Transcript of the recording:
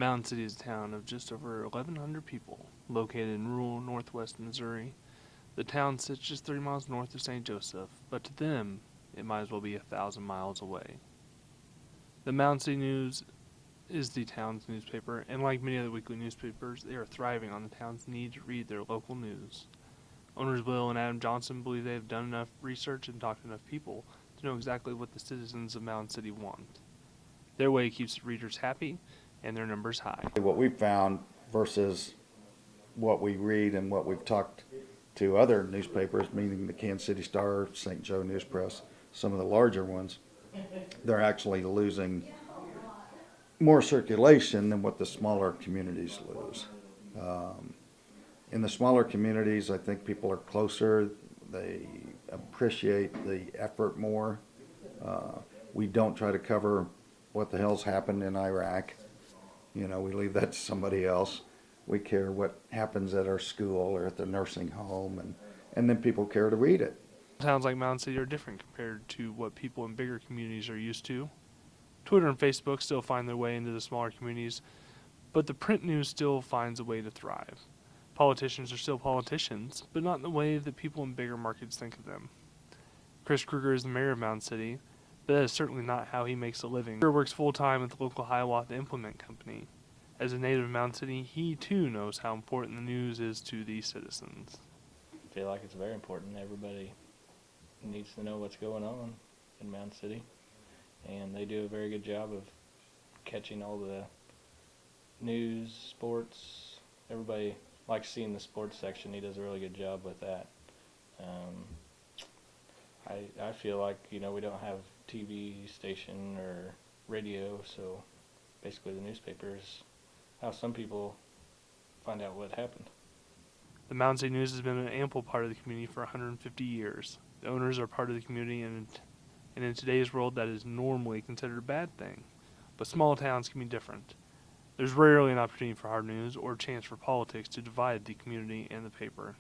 Mountain City is a town of just over 1,100 people, located in rural northwest Missouri. The town sits just 30 miles north of St. Joseph, but to them, it might as well be 1,000 miles away. The Mountain City News is the town's newspaper, and like many other weekly newspapers, they are thriving on the town's need to read their local news. Owners Will and Adam Johnson believe they have done enough research and talked to enough people to know exactly what the citizens of Mountain City want. Their way keeps readers happy and their numbers high. What we've found versus what we read and what we've talked to other newspapers, meaning the Kansas City Star, St. Joe News Press, some of the larger ones, they're actually losing more circulation than what the smaller communities lose. In the smaller communities, I think people are closer. They appreciate the effort more. We don't try to cover what the hell's happened in Iraq. You know, we leave that to somebody else. We care what happens at our school or at the nursing home, and then people care to read it. Towns like Mountain City are different compared to what people in bigger communities are used to. Twitter and Facebook still find their way into the smaller communities, but the print news still finds a way to thrive. Politicians are still politicians, but not in the way that people in bigger markets think of them. Chris Kruger is the mayor of Mountain City, but that is certainly not how he makes a living. Kruger works full-time at the local Hiawatha Implement Company. As a native of Mountain City, he too knows how important the news is to the citizens. I feel like it's very important. Everybody needs to know what's going on in Mountain City, and they do a very good job of catching all the news, sports. Everybody likes seeing the sports section. He does a really good job with that. I feel like, we don't have TV station or radio, so basically the newspaper is how some people find out what happened. The Mountain City News has been an ample part of the community for 150 years. The owners are part of the community, and in today's world that is normally considered a bad thing. But small towns can be different. There's rarely an opportunity for hard news or a chance for politics to divide the community and the paper.